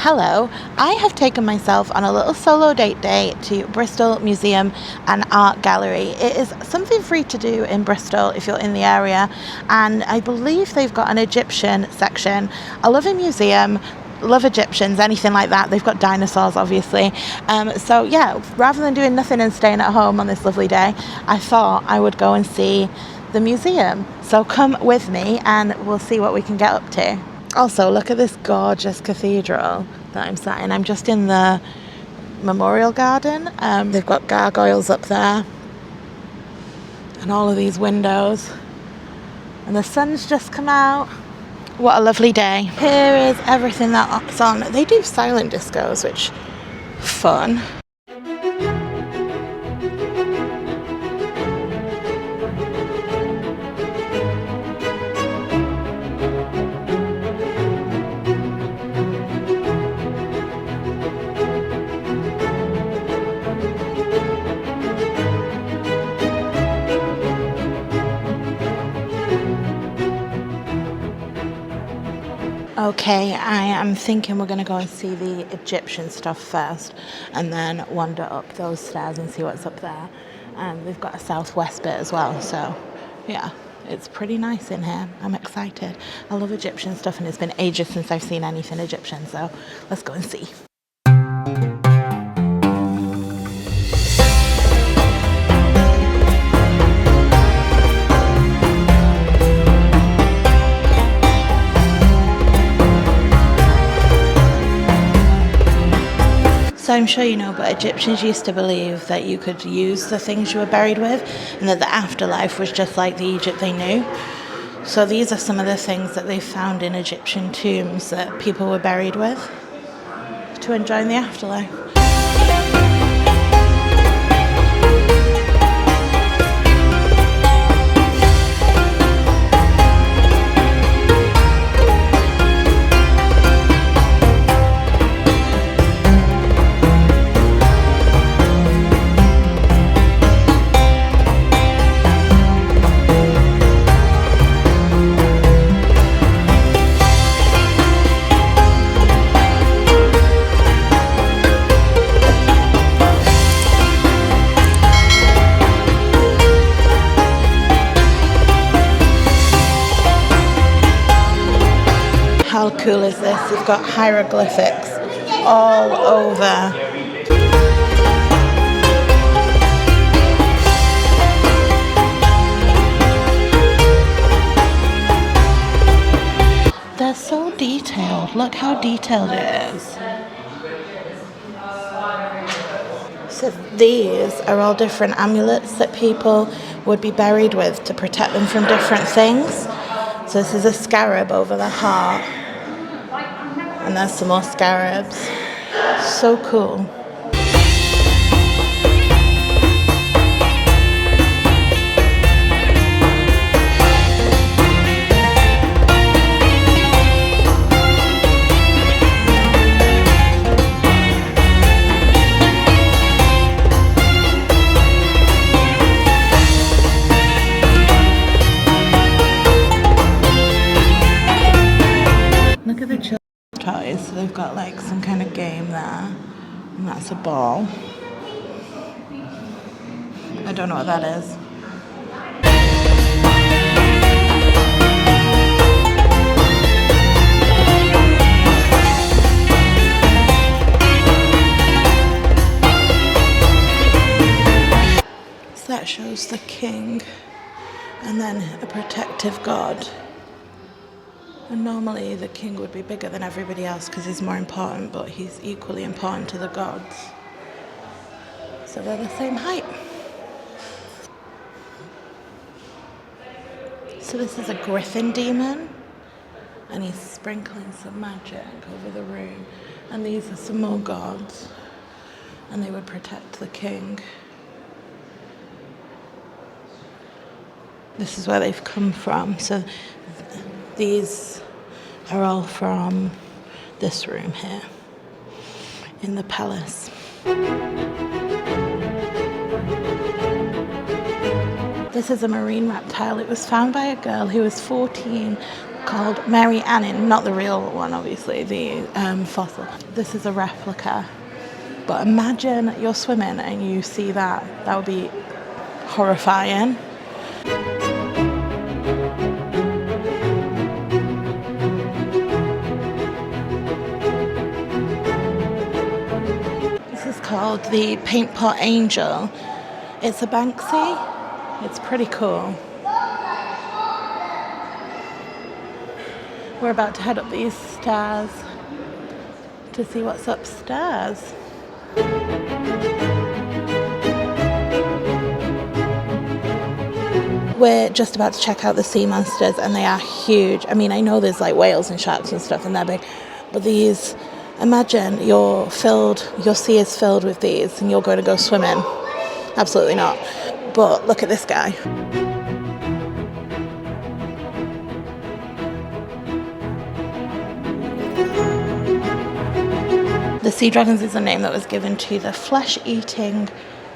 Hello, I have taken myself on a little solo date day to Bristol Museum and Art Gallery. It is something free to do in Bristol if you're in the area, and I believe they've got an Egyptian section. I love a museum, love Egyptians, anything like that. They've got dinosaurs, obviously. So yeah, rather than doing nothing and staying at home on this lovely day, I thought I would go and see the museum. So come with me and we'll see what we can get up to. Also, look at this gorgeous cathedral that I'm sat in. I'm just in the memorial garden. They've got gargoyles up there and all of these windows. And the sun's just come out. What a lovely day. Here is everything that's on. They do silent discos, which fun. Okay, I am thinking we're going to go and see the Egyptian stuff first and then wander up those stairs and see what's up there. They've got a southwest bit as well, so yeah, it's pretty nice in here. I'm excited. I love Egyptian stuff and it's been ages since I've seen anything Egyptian, so let's go and see. So I'm sure you know, but Egyptians used to believe that you could use the things you were buried with and that the afterlife was just like the Egypt they knew. So these are some of the things that they found in Egyptian tombs that people were buried with to enjoy the afterlife. How cool is this? You've got hieroglyphics all over. They're so detailed. Look how detailed it is. So these are all different amulets that people would be buried with to protect them from different things. So this is a scarab over the heart. And there's some more scarabs. So cool. Look at the children's toys. So they've got like some kind of game there. And that's a ball. I don't know what that is. So that shows the king and then a protective god. And normally the king would be bigger than everybody else because he's more important, but he's equally important to the gods. So they're the same height. So this is a griffin demon, and he's sprinkling some magic over the room. And these are some more gods, and they would protect the king. This is where they've come from. So these are all from this room here in the palace. This is a marine reptile. It was found by a girl who was 14 called Mary Annin, not the real one, obviously, the fossil. This is a replica. But imagine you're swimming and you see that. That would be horrifying. This is called the Paint Pot Angel. It's a Banksy. It's pretty cool. We're about to head up these stairs to see what's upstairs. We're just about to check out the sea monsters, and they are huge. I mean, I know there's like whales and sharks and stuff and they're big, but these, imagine your sea is filled with these and you're going to go swimming. Absolutely not. But look at this guy. The sea dragons is a name that was given to the flesh-eating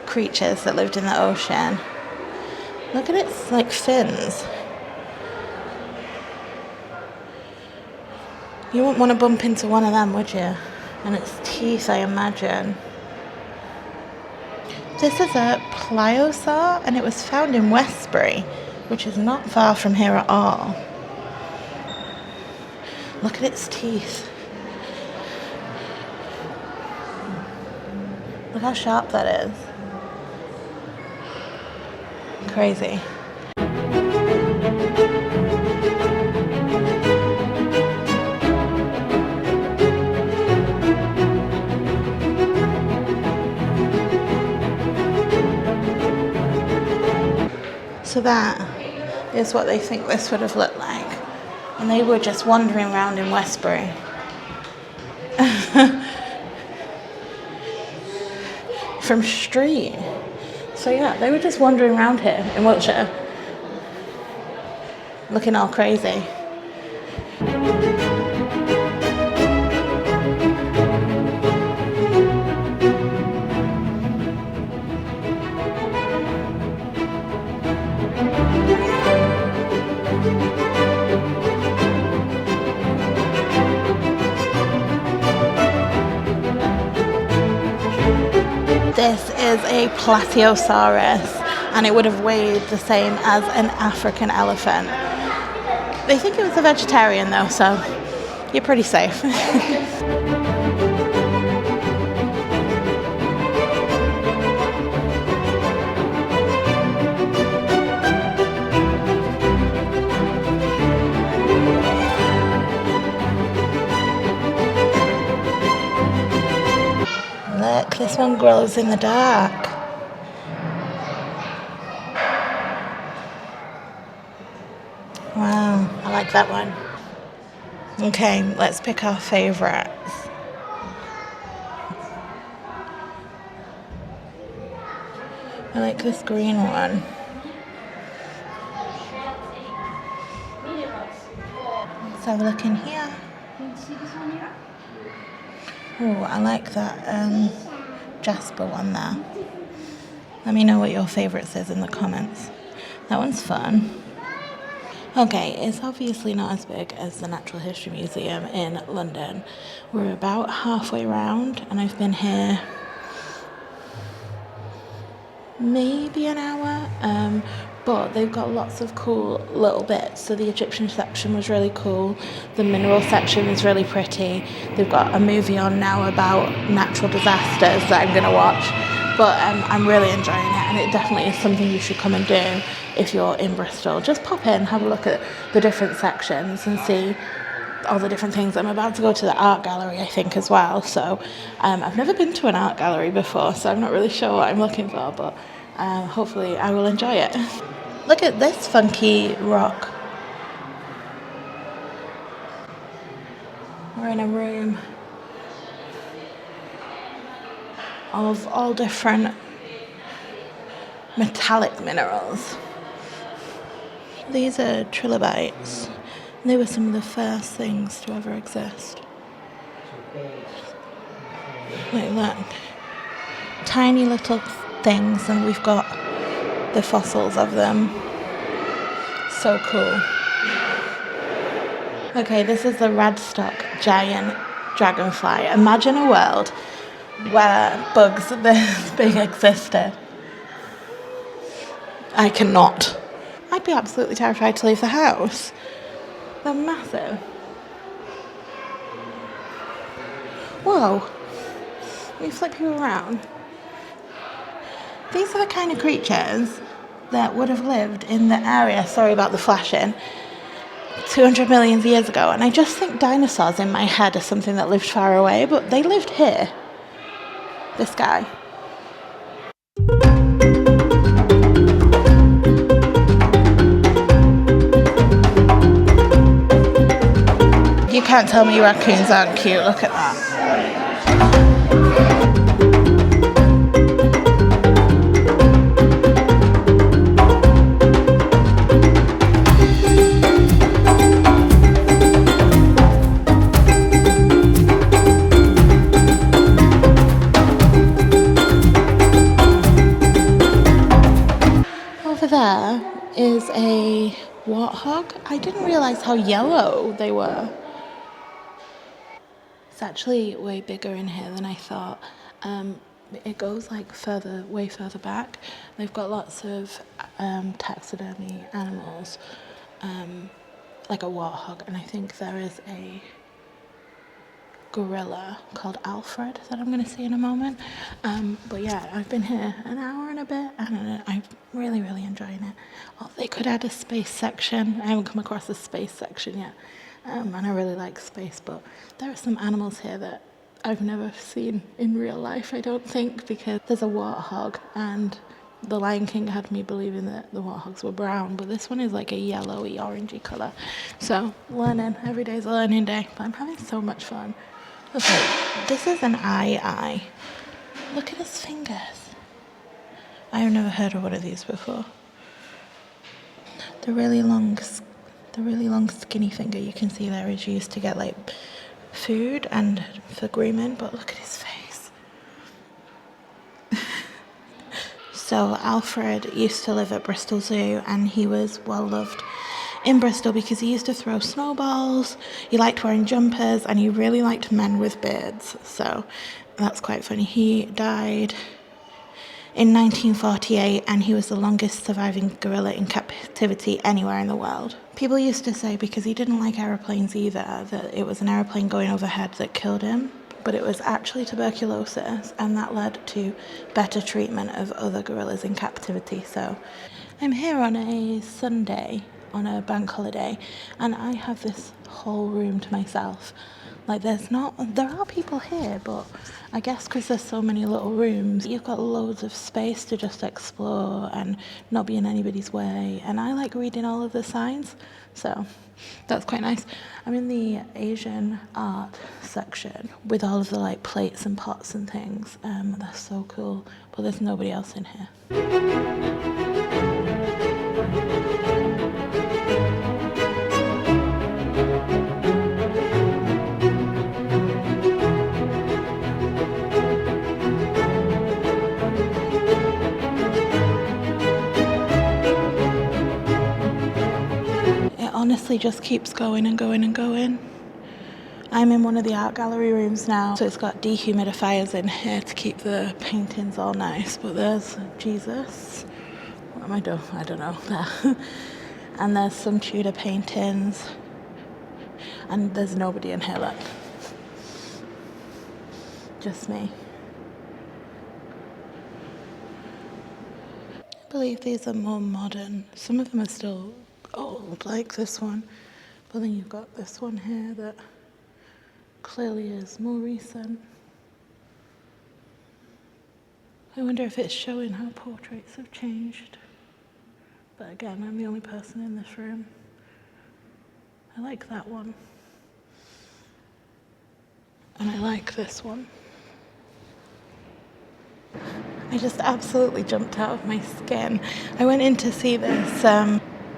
creatures that lived in the ocean. Look at its like fins. You wouldn't want to bump into one of them, would you? And its teeth, I imagine. This is a pliosaur, and it was found in Westbury, which is not far from here at all. Look at its teeth. Look how sharp that is. Crazy. So that is what they think this would have looked like. And they were just wandering around in Westbury. From street. So yeah, they were just wandering around here in Wiltshire, looking all crazy. This is a Plateosaurus, and it would have weighed the same as an African elephant. They think it was a vegetarian though, so you're pretty safe. Look, this one glows in the dark. Wow, I like that one. Okay, let's pick our favourites. I like this green one. Let's have a look in here. Oh, I like that Jasper one there. Let me know what your favourites is in the comments. That one's fun. Okay, it's obviously not as big as the Natural History Museum in London. We're about halfway round, and I've been here maybe an hour, but they've got lots of cool little bits. So the Egyptian section was really cool. The mineral section is really pretty. They've got a movie on now about natural disasters that I'm going to watch. But I'm really enjoying it, and it definitely is something you should come and do if you're in Bristol. Just pop in, have a look at the different sections and see all the different things. I'm about to go to the art gallery, I think, as well. So I've never been to an art gallery before, so I'm not really sure what I'm looking for, but hopefully I will enjoy it. Look at this funky rock. We're in a room of all different metallic minerals. These are trilobites. They were some of the first things to ever exist. Like that. Tiny little things, and we've got the fossils of them. So cool. Okay, this is the Radstock giant dragonfly. Imagine a world where bugs this big existed. I cannot. I'd be absolutely terrified to leave the house. They're massive. Whoa. Let me flip you around. These are the kind of creatures that would have lived in the area, sorry about the flashing, 200 million years ago. And I just think dinosaurs in my head are something that lived far away, but they lived here. This guy. You can't tell me raccoons aren't cute. Look at that. Over there is a warthog. I didn't realise how yellow they were. It's actually way bigger in here than I thought. It goes like way further back. They've got lots of taxidermy animals, like a warthog, and I think there is a gorilla called Alfred that I'm going to see in a moment. But yeah, I've been here an hour and a bit, and I'm really enjoying it. Oh, they could add a space section. I haven't come across a space section yet. And I really like space, but there are some animals here that I've never seen in real life, I don't think, because there's a warthog, and the Lion King had me believing that the warthogs were brown, but this one is like a yellowy, orangey colour. So, learning. Every day's a learning day, but I'm having so much fun. Okay, this is an eye. Look at his fingers. I have never heard of one of these before. The really long skinny finger you can see there is used to get like food and for grooming, but look at his face. So Alfred used to live at Bristol Zoo, and he was well loved in Bristol because he used to throw snowballs, he liked wearing jumpers, and he really liked men with beards. So that's quite funny. He died in 1948, and he was the longest surviving gorilla in captivity anywhere in the world. People used to say, because he didn't like aeroplanes either, that it was an aeroplane going overhead that killed him, but it was actually tuberculosis, and that led to better treatment of other gorillas in captivity. So I'm here on a Sunday, on a bank holiday, and I have this whole room to myself. Like there are people here, but I guess because there's so many little rooms, you've got loads of space to just explore and not be in anybody's way. And I like reading all of the signs, so that's quite nice. I'm in the Asian art section with all of the like plates and pots and things. They're so cool, but there's nobody else in here. Honestly just keeps going and going and going. I'm in one of the art gallery rooms now, so it's got dehumidifiers in here to keep the paintings all nice, but there's Jesus. What am I doing? I don't know. There. And there's some Tudor paintings, and there's nobody in here left. Just me. I believe these are more modern. Some of them are still old, like this one, but then you've got this one here that clearly is more recent. I wonder if it's showing how portraits have changed, but again, I'm the only person in this room. I like that one, and I like this one. I just absolutely jumped out of my skin. I went in to see this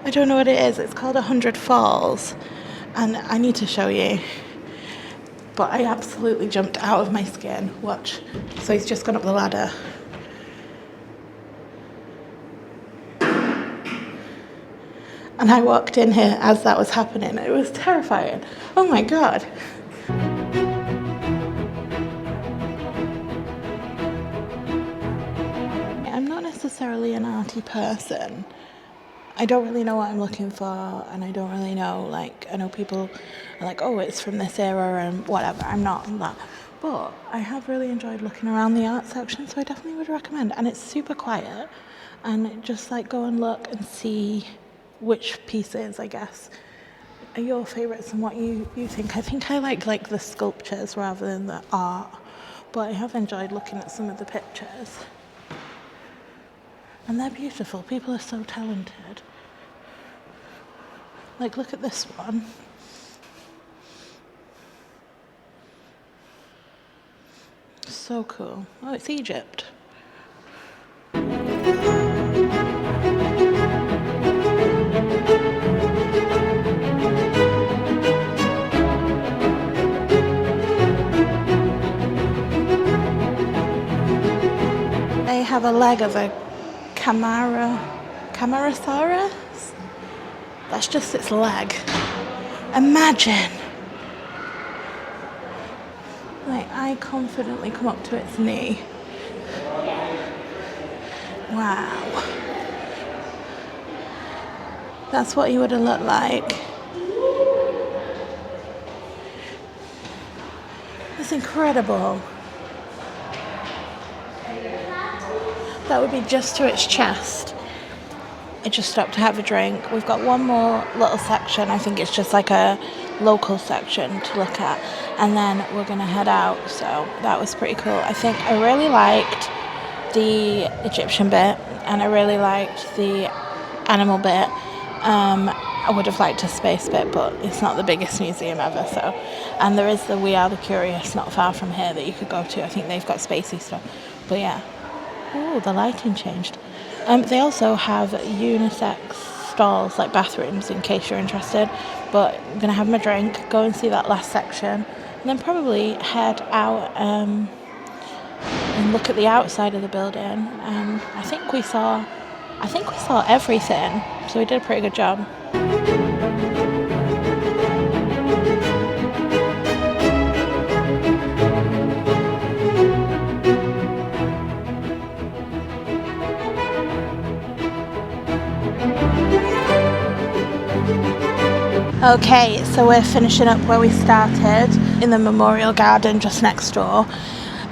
I don't know what it is. It's called 100 Falls, and I need to show you. But I absolutely jumped out of my skin. Watch. So he's just gone up the ladder. And I walked in here as that was happening. It was terrifying. Oh my God. I'm not necessarily an arty person. I don't really know what I'm looking for, and I don't really know, like, I know people are like, oh, it's from this era and whatever. I'm not that. But I have really enjoyed looking around the art section, so I definitely would recommend. And it's super quiet, and just like go and look and see which pieces, I guess, are your favourites and what you think. I think I like the sculptures rather than the art, but I have enjoyed looking at some of the pictures. And they're beautiful. People are so talented. Like, look at this one. So cool. Oh, it's Egypt. They have a leg of a Camarasaurus? That's just its leg. Imagine! Like, I confidently come up to its knee. Wow. That's what he would have looked like. It's incredible. That would be just to its chest. I just stopped to have a drink. We've got one more little section. I think it's just like a local section to look at. And then we're going to head out. So that was pretty cool. I think I really liked the Egyptian bit. And I really liked the animal bit. I would have liked a space bit, but it's not the biggest museum ever. So, and there is the We Are the Curious not far from here that you could go to. I think they've got spacey stuff. But yeah. Oh, the lighting changed. They also have unisex stalls, like bathrooms, in case you're interested. But I'm going to have my drink, go and see that last section, and then probably head out and look at the outside of the building. And I think we saw everything, so we did a pretty good job. Okay, so we're finishing up where we started, in the memorial garden just next door.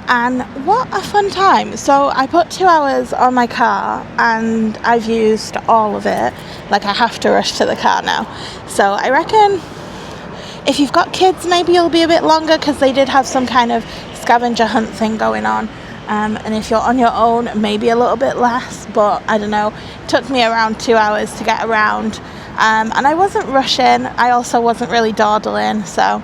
And what a fun time. So I put 2 hours on my car and I've used all of it. Like, I have to rush to the car now. So I reckon if you've got kids, maybe it'll be a bit longer, because they did have some kind of scavenger hunt thing going on. And if you're on your own, maybe a little bit less, but I don't know. It took me around 2 hours to get around. And I wasn't rushing. I also wasn't really dawdling. So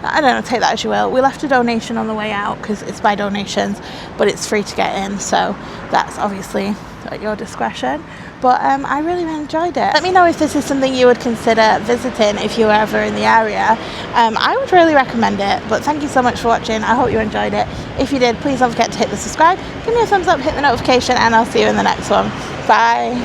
I don't know, take that as you will. We left a donation on the way out because it's by donations, but it's free to get in. So that's obviously at your discretion. But I really enjoyed it. Let me know if this is something you would consider visiting if you were ever in the area. I would really recommend it. But thank you so much for watching. I hope you enjoyed it. If you did, please don't forget to hit the subscribe, give me a thumbs up, hit the notification, and I'll see you in the next one. Bye.